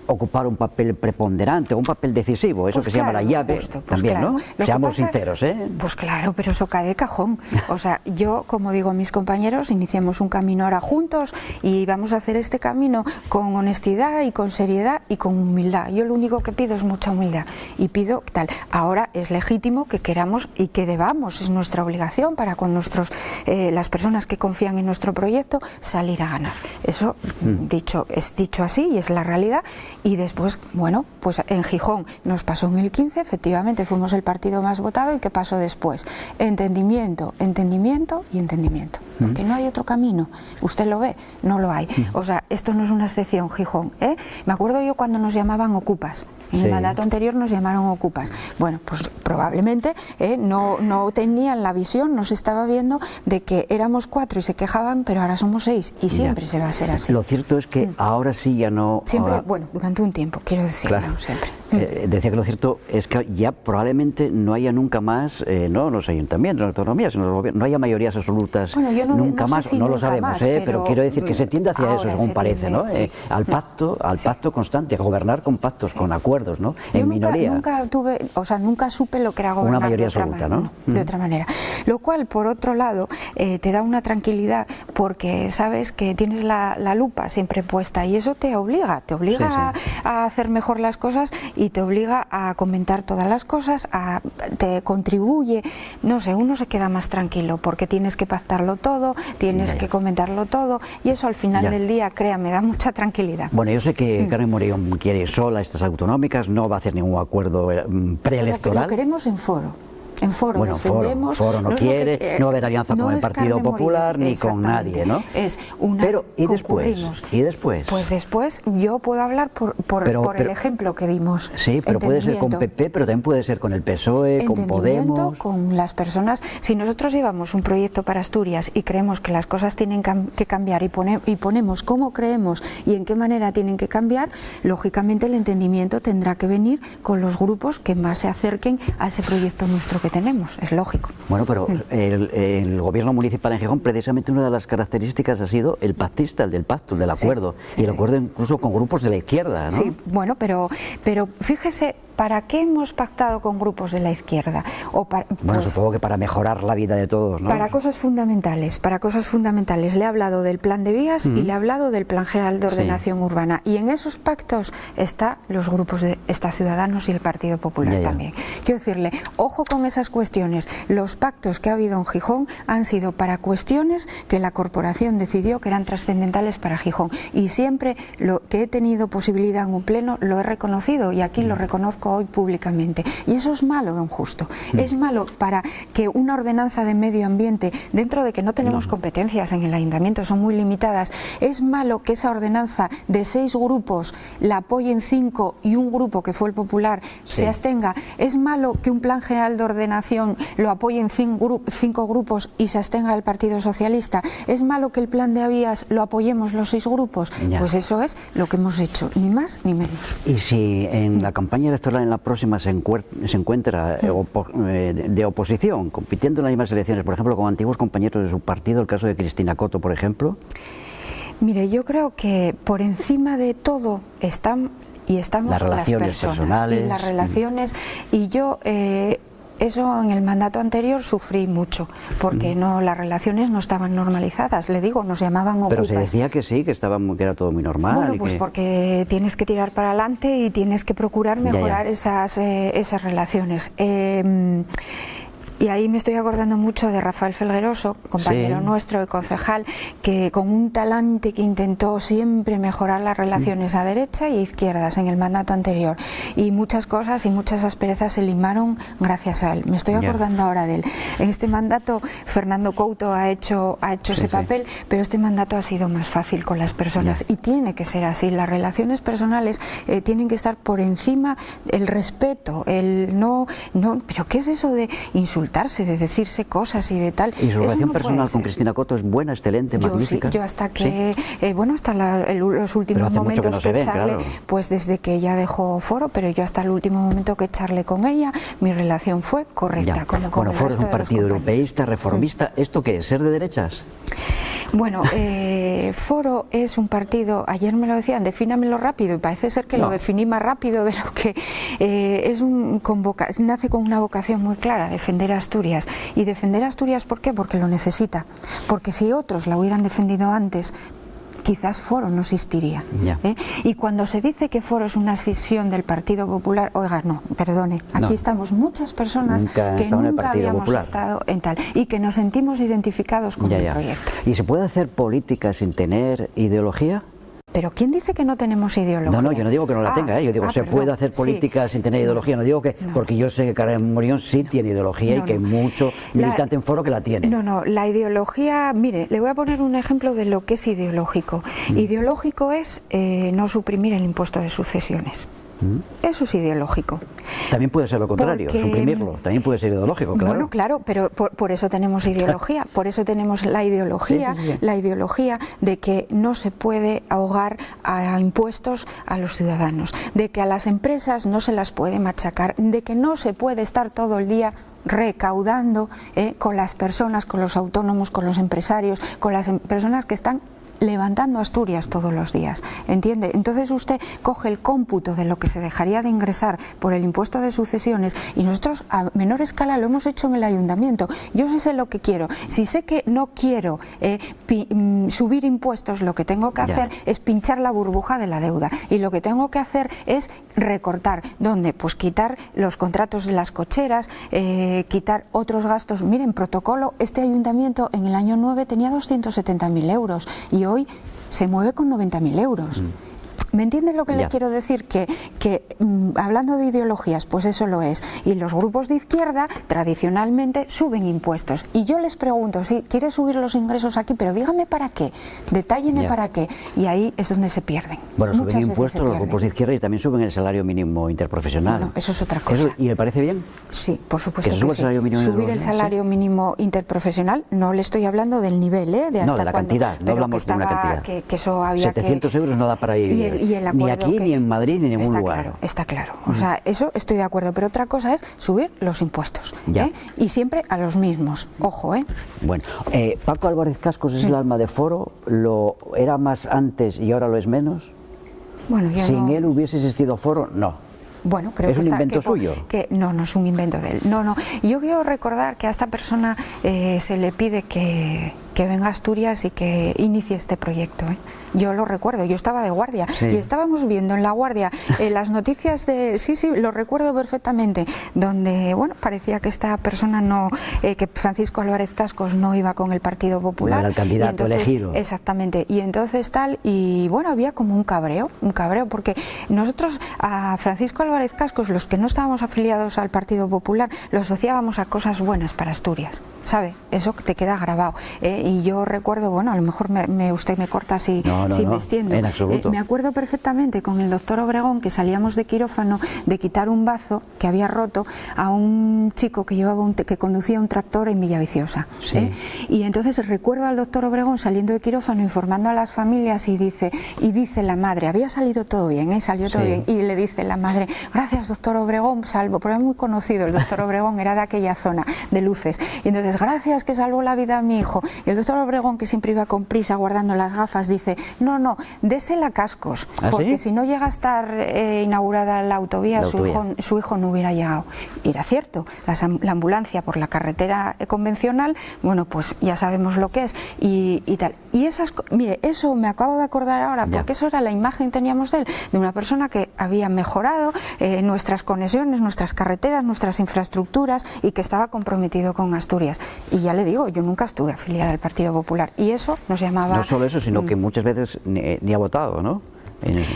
ocupar un papel preponderante o un papel decisivo, eso que se llama la llave, también, ¿no? Seamos sinceros, ¿eh? Pues claro, pero eso cae de cajón. O sea, yo, como digo a mis compañeros, iniciamos un camino ahora juntos y vamos a hacer este camino con honestidad y con seriedad y con humildad. Yo lo único que pido es mucha humildad y pido tal. Ahora es legítimo que queramos y que debamos, es nuestra obligación para con las personas que confían en nuestro proyecto, salir a ganar. Eso es dicho así y es la realidad. Y después, bueno, pues en Gijón nos pasó en el 15, efectivamente fuimos el partido más votado. ¿Y qué pasó después? Entendimiento y entendimiento. Porque no hay otro camino. Usted lo ve, no lo hay. O sea, esto no es una excepción, Gijón, ¿eh? Me acuerdo yo cuando nos llamaban ocupas. En el mandato anterior nos llamaron ocupas. Bueno, pues probablemente no tenían la visión, no se estaba viendo de que éramos 4 y se quejaban, pero ahora somos 6 y siempre se va a ser así. Lo cierto es que ahora sí ya no... Siempre, bueno, durante un tiempo, quiero decir, no siempre. Decía que lo cierto es que ya probablemente no haya nunca más, no los ayuntamientos, las autonomías, sino los gobiernos, no haya mayorías absolutas nunca más, no lo sabemos, pero quiero decir que se tiende hacia eso, según parece, ¿no? Al pacto constante, a gobernar con pactos, con acuerdos, ¿no? En minoría. Nunca supe lo que era gobernar una mayoría de otra absoluta, manera, ¿no? De otra manera. Lo cual, por otro lado, te da una tranquilidad porque sabes que tienes la lupa siempre puesta y eso te obliga a hacer mejor las cosas y te obliga a comentar todas las cosas, te contribuye, no sé, uno se queda más tranquilo porque tienes que pactarlo todo, tienes que comentarlo todo y eso al final del día, créame, da mucha tranquilidad. Bueno, yo sé que Carmen Morión quiere sola estas autonómicas, no va a hacer ningún acuerdo preelectoral. Lo queremos en Foro. En Foro bueno, defendemos... Foro no quiere, no va a haber alianza con el Partido Popular ni con nadie, ¿no? Es una... Pero, ¿y después? Pues después yo puedo hablar por el ejemplo que dimos. Sí, pero puede ser con PP, pero también puede ser con el PSOE, con Podemos... con las personas. Si nosotros llevamos un proyecto para Asturias y creemos que las cosas tienen que cambiar y ponemos cómo creemos y en qué manera tienen que cambiar, lógicamente el entendimiento tendrá que venir con los grupos que más se acerquen a ese proyecto nuestro que tenemos, es lógico. Bueno, pero el gobierno municipal en Gijón, precisamente una de las características ha sido el pactista, el del pacto, el del acuerdo, y el acuerdo incluso con grupos de la izquierda, ¿no? Sí, bueno, pero fíjese, ¿para qué hemos pactado con grupos de la izquierda? Bueno, supongo que para mejorar la vida de todos, ¿no? Para cosas fundamentales, Le he hablado del plan de vías y le he hablado del plan general de ordenación urbana. Y en esos pactos están los grupos de Ciudadanos y el Partido Popular también. Quiero decirle, ojo con esas cuestiones. Los pactos que ha habido en Gijón han sido para cuestiones que la corporación decidió que eran trascendentales para Gijón. Y siempre lo que he tenido posibilidad en un pleno lo he reconocido y aquí lo reconozco hoy públicamente. Y eso es malo, don Justo. Es malo para que una ordenanza de medio ambiente, dentro de que no tenemos competencias en el ayuntamiento, son muy limitadas, es malo que esa ordenanza de 6 grupos la apoyen 5 y un grupo, que fue el Popular, se abstenga. Es malo que un plan general de ordenación lo apoyen 5 grupos y se abstenga el Partido Socialista. Es malo que el plan de vías lo apoyemos los 6 grupos. Pues eso es lo que hemos hecho, ni más ni menos. Y si en la campaña electoral en la próxima se encuentra de oposición, compitiendo en las mismas elecciones, por ejemplo, con antiguos compañeros de su partido, el caso de Cristina Coto, por ejemplo? Mire, yo creo que por encima de todo estamos las personas personales, y las relaciones, y yo... eso en el mandato anterior sufrí mucho, porque las relaciones no estaban normalizadas, le digo, nos llamaban ocupas. Pero se decía que sí, que era todo muy normal. Bueno, pues porque tienes que tirar para adelante y tienes que procurar mejorar esas relaciones. Y ahí me estoy acordando mucho de Rafael Felgueroso, compañero nuestro y concejal, que con un talante que intentó siempre mejorar las relaciones a derecha y izquierdas en el mandato anterior. Y muchas cosas y muchas asperezas se limaron gracias a él. Me estoy acordando ahora de él. En este mandato Fernando Couto ha hecho ese papel, pero este mandato ha sido más fácil con las personas y tiene que ser así. Las relaciones personales tienen que estar por encima, el respeto, pero ¿qué es eso de insultar? De decirse cosas y de tal. ¿Y su relación personal con Cristina Coto es buena, excelente, magnífica? Yo hasta que, hasta los últimos momentos que charlé, pues desde que ella dejó Foro, pero yo hasta el último momento que charlé con ella, mi relación fue correcta. Bueno, Foro es un partido europeísta, reformista. ¿Esto qué es? ¿Ser de derechas? Bueno, Foro es un partido, ayer me lo decían, defínamelo rápido, y parece ser que lo definí más rápido de lo que nace con una vocación muy clara, defender a Asturias. Y defender a Asturias, ¿por qué? Porque lo necesita. Porque si otros la hubieran defendido antes, quizás Foro no existiría. Y cuando se dice que Foro es una escisión del Partido Popular, oiga, no, perdone, aquí estamos muchas personas que nunca habíamos estado en tal y que nos sentimos identificados con el proyecto. ¿Y se puede hacer política sin tener ideología? Pero ¿quién dice que no tenemos ideología? No, yo no digo que no la tenga, yo digo, se puede hacer política sin tener ideología, no digo que, porque yo sé que Carmen Morión sí tiene ideología y que hay mucho militante en Foro que la tiene. La ideología, mire, le voy a poner un ejemplo de lo que es ideológico. Ideológico es no suprimir el impuesto de sucesiones. Eso es ideológico. También puede ser lo contrario, suprimirlo, también puede ser ideológico, claro. Bueno, claro, pero por eso tenemos ideología, por eso tenemos la ideología de que no se puede ahogar a impuestos a los ciudadanos, de que a las empresas no se las puede machacar, de que no se puede estar todo el día recaudando con las personas, con los autónomos, con los empresarios, con las personas que están levantando Asturias todos los días, ¿entiende? Entonces usted coge el cómputo de lo que se dejaría de ingresar por el impuesto de sucesiones y nosotros a menor escala lo hemos hecho en el ayuntamiento. Yo sí sé lo que quiero. Si sé que no quiero subir impuestos, lo que tengo que hacer es pinchar la burbuja de la deuda y lo que tengo que hacer es recortar. ¿Dónde? Pues quitar los contratos de las cocheras, quitar otros gastos. Miren, protocolo, este ayuntamiento en el año 9 tenía 270.000 euros y hoy se mueve con 90.000 euros. ¿Me entiendes lo que le quiero decir? Que hablando de ideologías, pues eso lo es. Y los grupos de izquierda tradicionalmente suben impuestos. Y yo les pregunto, sí, quiere subir los ingresos aquí, pero dígame para qué, detálleme para qué. Y ahí es donde se pierden. Bueno, suben impuestos los grupos de izquierda y también suben el salario mínimo interprofesional. No, eso es otra cosa. ¿Y le parece bien? Sí, por supuesto que sí. Subir el salario mínimo interprofesional, no le estoy hablando del nivel, de hasta de la cantidad, no hablamos de una cantidad. Que eso había 700 euros no da para ir ni aquí, ni en Madrid, ni en ningún lugar. Está claro. O sea, eso estoy de acuerdo, pero otra cosa es subir los impuestos. Y siempre a los mismos. Ojo, Bueno, Paco Álvarez Cascos es el alma de Foro, ¿lo era más antes y ahora lo es menos? Bueno, ¿Sin él hubiese existido Foro? No. Bueno, creo ¿Es un invento suyo? No es un invento de él. No. Yo quiero recordar que a esta persona se le pide que venga a Asturias y que inicie este proyecto. Yo lo recuerdo, yo estaba de guardia y estábamos viendo en la guardia las noticias de... Sí, lo recuerdo perfectamente, donde, bueno, parecía que esta persona no... que Francisco Álvarez Cascos no iba con el Partido Popular. No era el candidato elegido. Exactamente, y entonces y bueno, había como un cabreo, porque nosotros a Francisco Álvarez Cascos, los que no estábamos afiliados al Partido Popular, lo asociábamos a cosas buenas para Asturias, ¿sabe? Eso te queda grabado. Y yo recuerdo, bueno, a lo mejor usted me corta si me extiendo. En absoluto. Me acuerdo perfectamente con el doctor Obregón que salíamos de quirófano de quitar un bazo que había roto a un chico que que conducía un tractor en Villaviciosa. Y entonces recuerdo al doctor Obregón saliendo de quirófano informando a las familias y dice la madre, había salido todo bien, salió todo bien, y le dice la madre, gracias doctor Obregón, salvo, porque era muy conocido, el doctor Obregón era de aquella zona de Luces, y entonces gracias que salvó la vida a mi hijo. Y el doctor Obregón, que siempre iba con prisa guardando las gafas, dice, no, désela a Cascos, porque si no llega a estar inaugurada la autovía, su hijo no hubiera llegado. Y era cierto, la ambulancia por la carretera convencional, bueno, pues ya sabemos lo que es, y tal. Y mire, eso me acabo de acordar ahora, porque eso era la imagen que teníamos de él, de una persona que había mejorado nuestras conexiones, nuestras carreteras, nuestras infraestructuras, y que estaba comprometido con Asturias. Y ya le digo, yo nunca estuve afiliada al Partido Popular, y eso nos llamaba... No solo eso, sino que muchas veces ni ha votado, ¿no?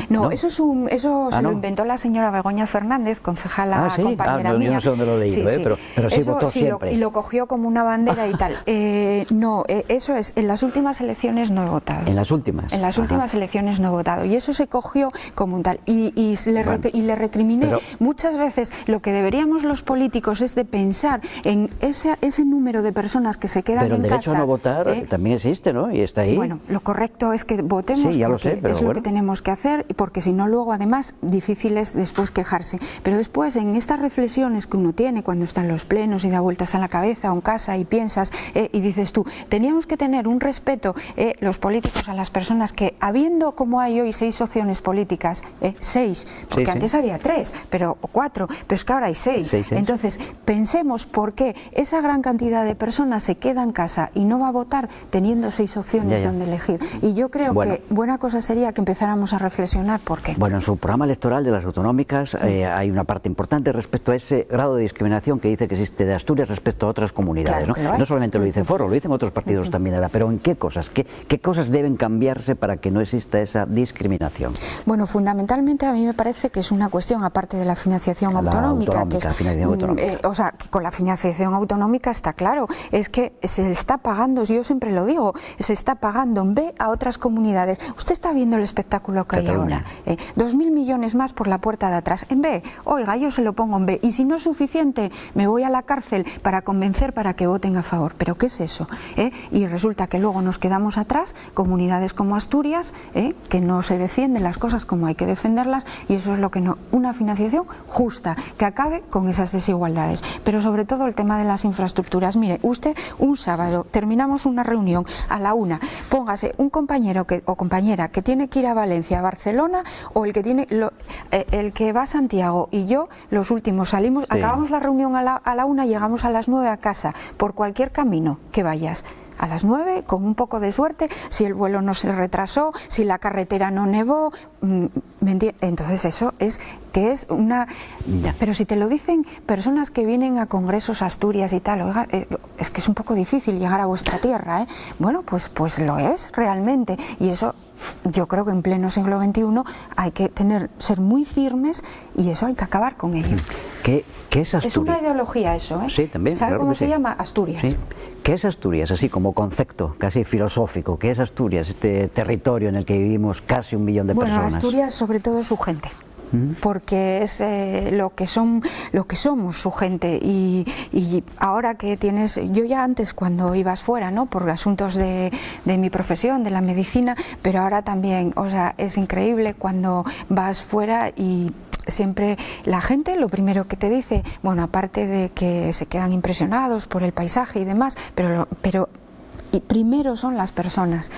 No, eso se lo inventó la señora Begoña Fernández, concejala compañera mía. Yo no sé dónde lo he leído, pero sí votó siempre. Y lo cogió como una bandera y tal. Eso es, en las últimas elecciones no he votado. ¿En las últimas? En las últimas elecciones no he votado. Y eso se cogió como un tal. Y le recriminé muchas veces. Lo que deberíamos los políticos es de pensar en ese número de personas que se quedan en casa. Pero el derecho a no votar también existe, ¿no? Y está ahí. Bueno, lo correcto es que votemos, ya porque lo sé, pero es lo que tenemos que hacer, porque si no luego además difícil es después quejarse. Pero después en estas reflexiones que uno tiene cuando está en los plenos y da vueltas a la cabeza o en casa y piensas y dices tú, teníamos que tener un respeto los políticos a las personas que, habiendo como hay hoy 6 opciones políticas, 6, porque antes había 3, o 4, pero es que ahora hay 6. Entonces pensemos por qué esa gran cantidad de personas se queda en casa y no va a votar teniendo 6 opciones donde elegir. Y yo creo que buena cosa sería que empezáramos a reflexionar por qué. Bueno, en su programa electoral de las autonómicas hay una parte importante respecto a ese grado de discriminación que dice que existe de Asturias respecto a otras comunidades, no solamente lo dice Foro, lo dicen otros partidos también, pero ¿en qué cosas? ¿Qué cosas deben cambiarse para que no exista esa discriminación? Bueno, fundamentalmente a mí me parece que es una cuestión, aparte de la financiación autonómica, o sea, que con la financiación autonómica está claro, es que se está pagando, yo siempre lo digo, se está pagando en B a otras comunidades. Usted está viendo el espectáculo que hay ahora, 2.000 millones más por la puerta de atrás, en B, oiga, yo se lo pongo en B, y si no es suficiente, me voy a la cárcel para convencer para que voten a favor. ¿Pero qué es eso? Y resulta que luego nos quedamos atrás, comunidades como Asturias, que no se defienden las cosas como hay que defenderlas, y eso es lo que no, una financiación justa, que acabe con esas desigualdades. Pero sobre todo el tema de las infraestructuras. Mire, usted un sábado terminamos una reunión a la 1, póngase un compañero o compañera que tiene que ir a Valencia, a Barcelona, o el que va a Santiago, y yo los últimos acabamos la reunión a la 1, llegamos a las 9 a casa, por cualquier camino que vayas. a las 9, con un poco de suerte, si el vuelo no se retrasó, si la carretera no nevó, entonces eso es que es una... Pero si te lo dicen personas que vienen a congresos a Asturias y tal, oiga, es que es un poco difícil llegar a vuestra tierra, ¿eh? Bueno, pues lo es realmente, y eso yo creo que en pleno siglo XXI hay que ser muy firmes, y eso hay que acabar con ello. ¿Qué es Asturias? Es una ideología eso, ¿eh? Sí, también. ¿Sabe claro cómo que se sí. llama? Asturias. Sí. ¿Qué es Asturias, así como concepto, casi filosófico? ¿Qué es Asturias, este territorio en el que vivimos casi 1 millón de personas? Bueno, Asturias sobre todo su gente, porque es lo que somos su gente, y ahora que tienes, yo ya antes cuando ibas fuera, ¿no?, por asuntos de mi profesión, de la medicina, pero ahora también, o sea, es increíble cuando vas fuera y siempre la gente lo primero que te dice, bueno, aparte de que se quedan impresionados por el paisaje y demás, pero y primero son las personas.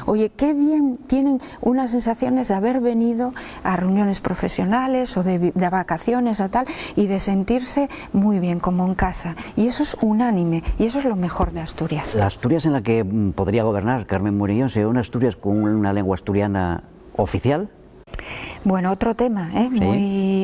Oye, qué bien tienen unas sensaciones de haber venido a reuniones profesionales o de vacaciones o tal, y de sentirse muy bien, como en casa, y eso es unánime, y eso es lo mejor de Asturias. La Asturias en la que podría gobernar Carmen Morillón sería una Asturias con una lengua asturiana oficial. Bueno, otro tema, ¿eh?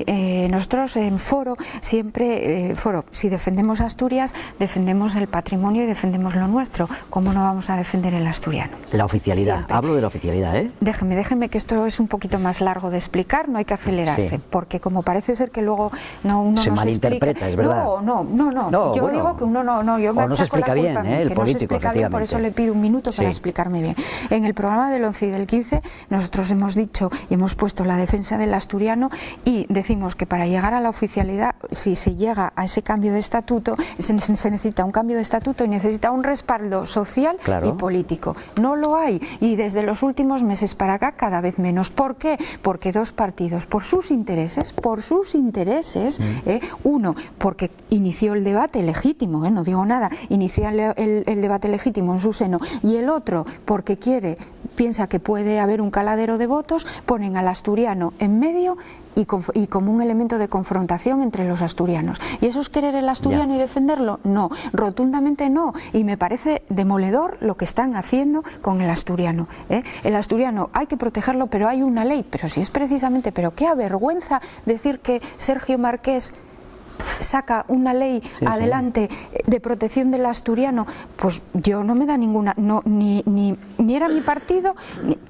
Sí. Nosotros en Foro siempre, si defendemos Asturias, defendemos el patrimonio y defendemos lo nuestro. ¿Cómo no vamos a defender el asturiano? La oficialidad, Siempre. hablo de la oficialidad, ¿eh? Déjeme que esto es un poquito más largo de explicar, no hay que acelerarse, Sí. porque como parece ser que luego uno se no se malinterpreta, explica. es verdad. No, yo digo que uno yo me o no se achaco la explica bien, culpa a mí, el que no se político, explica bien, por eso le pido un minuto para explicarme bien. En el programa del 11 y del 15 nosotros hemos dicho y hemos puesto la defensa del asturiano, y decimos que para llegar a la oficialidad, si se llega a ese cambio de estatuto, se necesita un cambio de estatuto y necesita un respaldo social y político. No lo hay, y desde los últimos meses para acá cada vez menos. ¿Por qué? Porque dos partidos, por sus intereses, uno, porque inició el debate legítimo, no digo nada, inició el debate legítimo en su seno, y el otro, porque piensa que puede haber un caladero de votos, ponen al asturiano en medio y como un elemento de confrontación entre los asturianos. ¿Y eso es querer el asturiano y defenderlo? No, rotundamente no, y me parece demoledor lo que están haciendo con el asturiano, ¿eh? El asturiano hay que protegerlo, pero hay una ley, pero si es precisamente, pero qué avergüenza decir que Sergio Marqués saca una ley adelante de protección del asturiano. Pues yo no me da ninguna, ni era mi partido,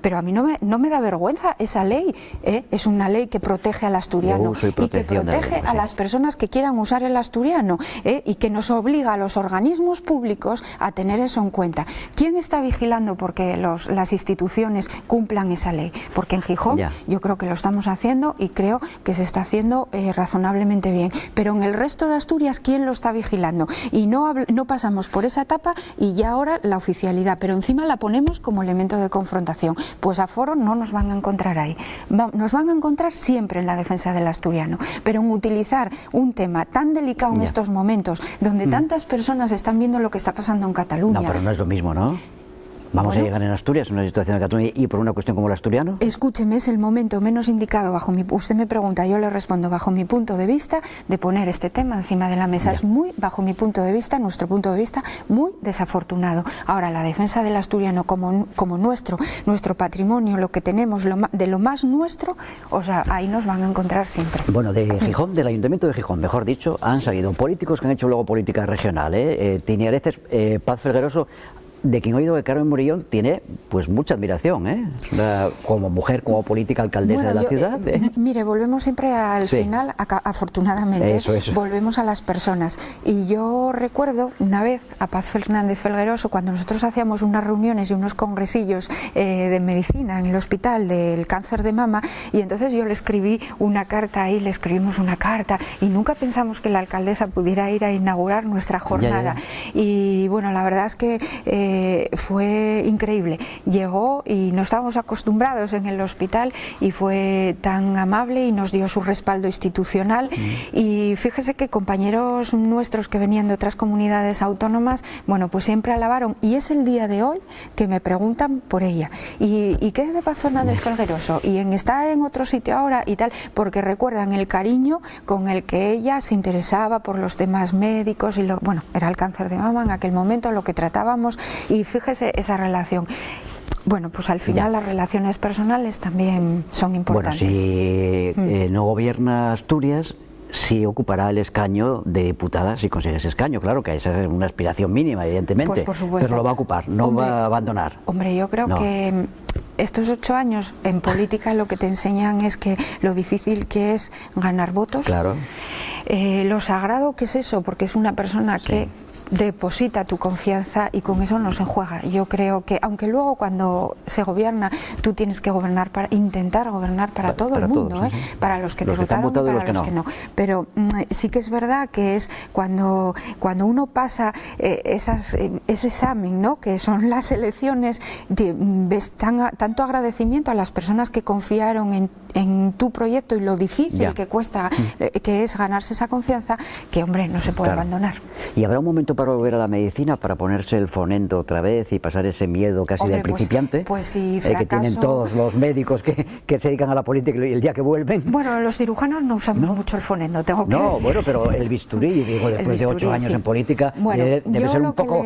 pero a mí no me da vergüenza esa ley, ¿eh? Es una ley que protege al asturiano y que protege a las personas que quieran usar el asturiano, ¿eh? Y que nos obliga a los organismos públicos a tener eso en cuenta. ¿Quién está vigilando porque las instituciones cumplan esa ley? Porque en Gijón yo creo que lo estamos haciendo, y creo que se está haciendo razonablemente bien, pero en el resto de Asturias, ¿quién lo está vigilando? Y no pasamos por esa etapa, y ya ahora la oficialidad, pero encima la ponemos como elemento de confrontación. Pues a Foro no nos van a encontrar ahí, nos van a encontrar siempre en la defensa del asturiano, pero en utilizar un tema tan delicado en estos momentos, donde tantas personas están viendo lo que está pasando en Cataluña. No, pero no es lo mismo, ¿no? Vamos a llegar en Asturias, en una situación de Cataluña, y por una cuestión como el asturiano. Escúcheme, es el momento menos indicado, usted me pregunta, yo le respondo bajo mi punto de vista, de poner este tema encima de la mesa. Es muy, bajo mi punto de vista, nuestro punto de vista, muy desafortunado. Ahora, la defensa del asturiano como nuestro patrimonio, lo que tenemos, de lo más nuestro, o sea, ahí nos van a encontrar siempre. Bueno, de Gijón, del Ayuntamiento de Gijón, mejor dicho, han salido políticos que han hecho luego política regional, Tini Areces, Paz Felgueroso, de quien he oído que Carmen Morillón tiene pues mucha admiración, como mujer, como política, alcaldesa de la ciudad. Mire, volvemos siempre al final, afortunadamente, eso. Volvemos a las personas. Y yo recuerdo una vez a Paz Fernández Felgueroso, cuando nosotros hacíamos unas reuniones y unos congresillos de medicina en el hospital del cáncer de mama, y entonces yo le escribí una carta ahí, le escribimos una carta, y nunca pensamos que la alcaldesa pudiera ir a inaugurar nuestra jornada. Y bueno, la verdad es que fue increíble. Llegó y no estábamos acostumbrados en el hospital, y fue tan amable y nos dio su respaldo institucional. Y fíjese que compañeros nuestros que venían de otras comunidades autónomas, bueno, pues siempre alabaron, y es el día de hoy que me preguntan por ella. ¿Y qué es de Paz Fernández Felgueroso? Y está en otro sitio ahora y tal, porque recuerdan el cariño con el que ella se interesaba por los temas médicos, y bueno, era el cáncer de mama en aquel momento, lo que tratábamos, Y fíjese esa relación. Bueno, pues al final las relaciones personales también son importantes. Bueno, si no gobierna Asturias, sí ocupará el escaño de diputada si consigue ese escaño. Claro que esa es una aspiración mínima, evidentemente, pues por supuesto. Pero lo va a ocupar, no va a abandonar. Hombre, yo creo que estos 8 años en política lo que te enseñan es que lo difícil que es ganar votos, claro. Lo sagrado que es eso, porque es una persona que deposita tu confianza y con eso no se juega. Yo creo que, aunque luego cuando se gobierna, tú tienes que gobernar intentar gobernar para todo el mundo, todos, para los que te votaron, para los que no. Pero sí que es verdad que es cuando uno pasa ese examen, ¿no?, que son las elecciones, ves tanto agradecimiento a las personas que confiaron en tu proyecto y lo difícil que cuesta, que es ganarse esa confianza, que hombre, no se puede abandonar. Y habrá un momento para volver a la medicina, para ponerse el fonendo otra vez y pasar ese miedo casi del principiante, pues si fracaso, que tienen todos los médicos que se dedican a la política y el día que vuelven. Bueno, los cirujanos no usamos mucho el fonendo, tengo que decir. Bueno, pero el bisturí, digo, después de 8 años en política, debe ser un poco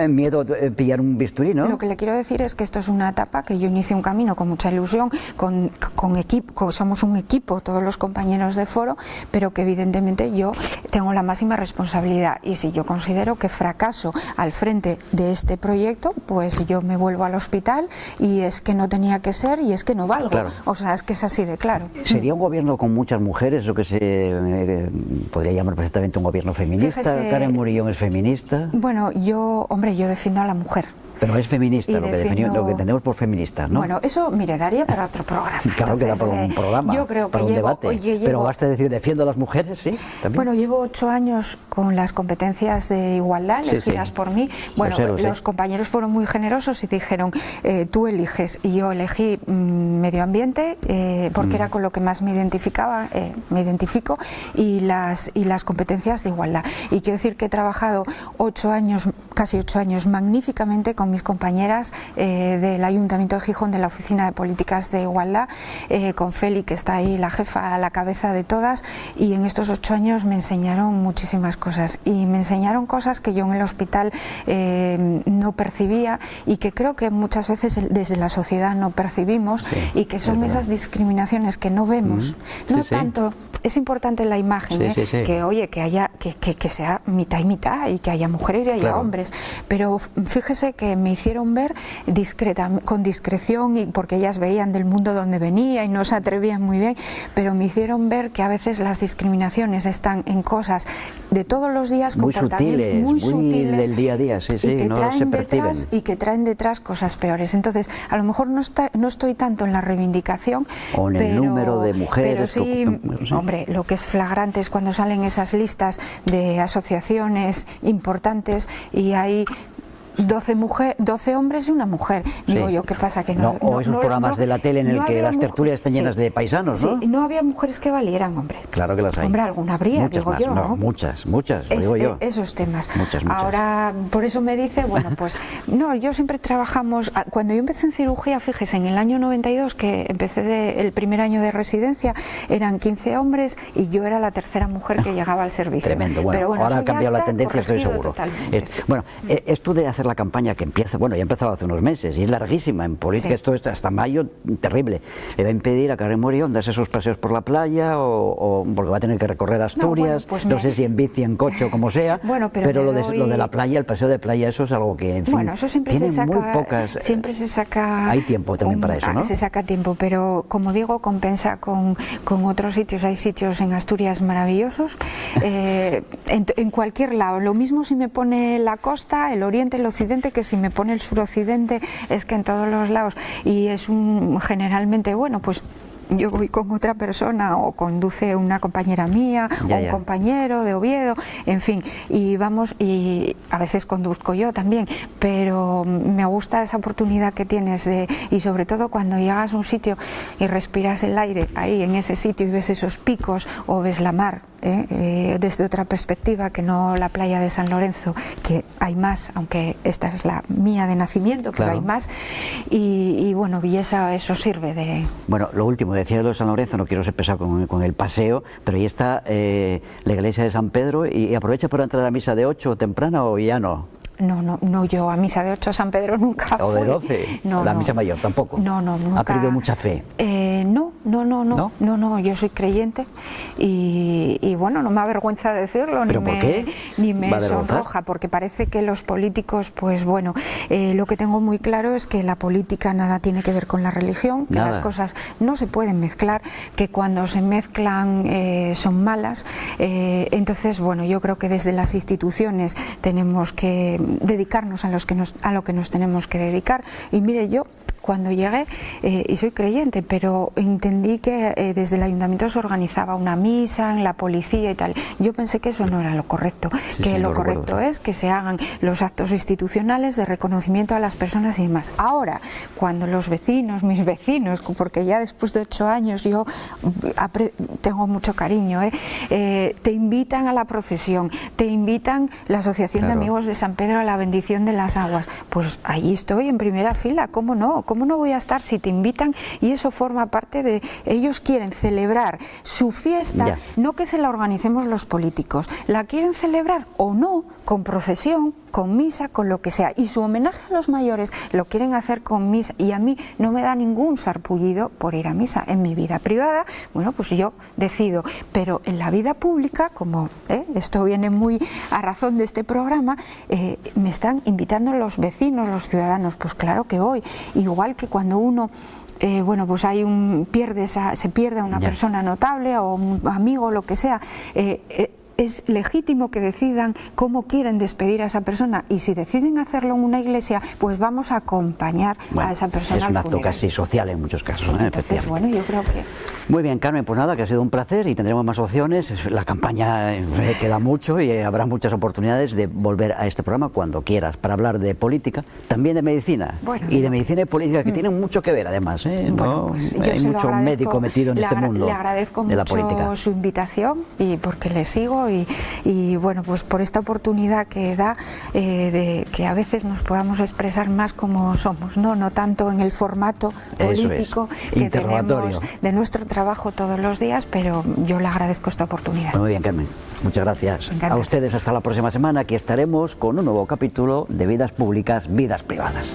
miedo pillar un bisturí, ¿no? Lo que le quiero decir es que esto es una etapa que yo inicié un camino con mucha ilusión, con equipo, somos un equipo, todos los compañeros de foro, pero que evidentemente yo tengo la máxima responsabilidad, y si yo considero que fracaso al frente de este proyecto, pues yo me vuelvo al hospital, y es que no tenía que ser, y es que no valgo. Claro. O sea, es que es así de claro. ¿Sería un gobierno con muchas mujeres, o que se podría llamar perfectamente un gobierno feminista? Fíjese, Carmen Murillón es feminista. Bueno, yo defiendo a la mujer. Pero es feminista, lo que entendemos por feminista, ¿no? Bueno, eso, mire, daría para otro programa. Claro. Entonces, que da para un programa, yo creo que para un debate. Pero basta decir, defiendo a las mujeres, sí, también. Bueno, llevo 8 años con las competencias de igualdad elegidas por mí. Bueno, los compañeros fueron muy generosos y dijeron, tú eliges, y yo elegí medio ambiente, porque era con lo que más me identifico, y las competencias de igualdad. Y quiero decir que he trabajado 8 años, casi 8 años, magníficamente con mis compañeras del Ayuntamiento de Gijón, de la Oficina de Políticas de Igualdad, con Feli, que está ahí, la jefa a la cabeza de todas, y en estos 8 años me enseñaron muchísimas cosas, y me enseñaron cosas que yo en el hospital no percibía, y que creo que muchas veces desde la sociedad no percibimos, y que son esas discriminaciones que no vemos, no tanto. Es importante la imagen, que oye, que haya, que sea mitad y mitad, y que haya mujeres y haya hombres, pero fíjese que me hicieron ver con discreción, y porque ellas veían del mundo donde venía y no se atrevían muy bien, pero me hicieron ver que a veces las discriminaciones están en cosas de todos los días, muy comportamientos muy sutiles del día a día, y que traen detrás cosas peores. Entonces, a lo mejor no estoy tanto en la reivindicación o en el número de mujeres, pero sí, hombre, lo que es flagrante es cuando salen esas listas de asociaciones importantes y hay 12 hombres y una mujer. Digo yo, ¿qué pasa? Que o esos programas de la tele en el que las tertulias están llenas de paisanos, ¿no? Sí, no había mujeres que valieran, hombre. Claro que las hay. Hombre, alguna habría, muchas digo más, yo, ¿no? Muchas, digo yo. Esos temas. Muchas. Ahora, por eso me dice, bueno, pues, no, yo siempre trabajamos, cuando yo empecé en cirugía, fíjese, en el año 92, que empecé el primer año de residencia, eran 15 hombres, y yo era la tercera mujer que llegaba al servicio. Tremendo, bueno, ahora ha cambiado la tendencia, estoy seguro. Bueno, esto de hacer la campaña que empieza, bueno, ya ha empezado hace unos meses y es larguísima en política, esto está hasta mayo, terrible. Le va a impedir a Carmen Murillón darse esos paseos por la playa, o porque va a tener que recorrer Asturias, no sé si en bici, en coche o como sea, pero lo de la playa, el paseo de playa, eso es algo que, en fin, bueno, eso siempre se saca, muy pocas, siempre se saca, hay tiempo también para eso, ¿no? Se saca tiempo, pero como digo, compensa con otros sitios. Hay sitios en Asturias maravillosos, en cualquier lado. Lo mismo si me pone la costa, el oriente, el occidente, que si me pone el suroccidente, es que en todos los lados, y es generalmente, bueno, pues yo voy con otra persona, o conduce una compañera mía, o un compañero de Oviedo, en fin, y vamos, y a veces conduzco yo también, pero me gusta esa oportunidad que tienes y sobre todo cuando llegas a un sitio y respiras el aire ahí en ese sitio y ves esos picos, o ves la mar desde otra perspectiva, que no la playa de San Lorenzo, que hay más, aunque esta es la mía de nacimiento, pero hay más, y bueno, Villesa, eso sirve de... Bueno, lo último, decía de lo de San Lorenzo, no quiero ser pesado con el paseo, pero ahí está la iglesia de San Pedro, y aprovecha para entrar a misa de 8 temprana, o ya no. No, yo a misa de 8 a San Pedro nunca fui. ¿O de 12? La misa mayor tampoco. No, nunca. ¿Ha perdido mucha fe? No, yo soy creyente y bueno, no me avergüenza decirlo, ni me sonroja, porque parece que los políticos, pues bueno, lo que tengo muy claro es que la política nada tiene que ver con la religión, que las cosas no se pueden mezclar, que cuando se mezclan son malas, entonces bueno, yo creo que desde las instituciones tenemos que dedicarnos a lo que nos tenemos que dedicar. Y mire, yo cuando llegué, y soy creyente, pero entendí que desde el ayuntamiento se organizaba una misa en la policía y tal. Yo pensé que eso no era lo correcto, lo correcto es que se hagan los actos institucionales de reconocimiento a las personas y demás. Ahora, cuando los vecinos, mis vecinos, porque ya después de 8 años yo tengo mucho cariño, te invitan a la procesión, te invitan la Asociación de Amigos de San Pedro a la bendición de las aguas, pues allí estoy en primera fila, ¿cómo no? ¿Cómo no voy a estar si te invitan? Y eso forma parte de... Ellos quieren celebrar su fiesta, no que se la organicemos los políticos. La quieren celebrar o no, con procesión, con misa, con lo que sea. Y su homenaje a los mayores lo quieren hacer con misa. Y a mí no me da ningún sarpullido por ir a misa. En mi vida privada, bueno, pues yo decido. Pero en la vida pública, como esto viene muy a razón de este programa, me están invitando los vecinos, los ciudadanos. Pues claro que voy. Igual que cuando uno... bueno, pues se pierde a una persona notable o un amigo, lo que sea, es legítimo que decidan cómo quieren despedir a esa persona, y si deciden hacerlo en una iglesia, pues vamos a acompañar a esa persona. Es un acto casi social en muchos casos. Entonces, bueno, yo creo que... Muy bien, Carmen, pues nada, que ha sido un placer y tendremos más opciones. La campaña queda mucho y habrá muchas oportunidades de volver a este programa cuando quieras para hablar de política, también de medicina y de medicina y política, que tienen mucho que ver además. Bueno, pues yo hay mucho médico metido en este mundo. Le agradezco de la política. Mucho su invitación y porque le sigo y bueno, pues por esta oportunidad que da de que a veces nos podamos expresar más como somos, no tanto en el formato político que tenemos de nuestro trabajo todos los días, pero yo le agradezco esta oportunidad. Muy bien, Carmen, muchas gracias. A ustedes hasta la próxima semana, aquí estaremos con un nuevo capítulo de Vidas Públicas, Vidas Privadas.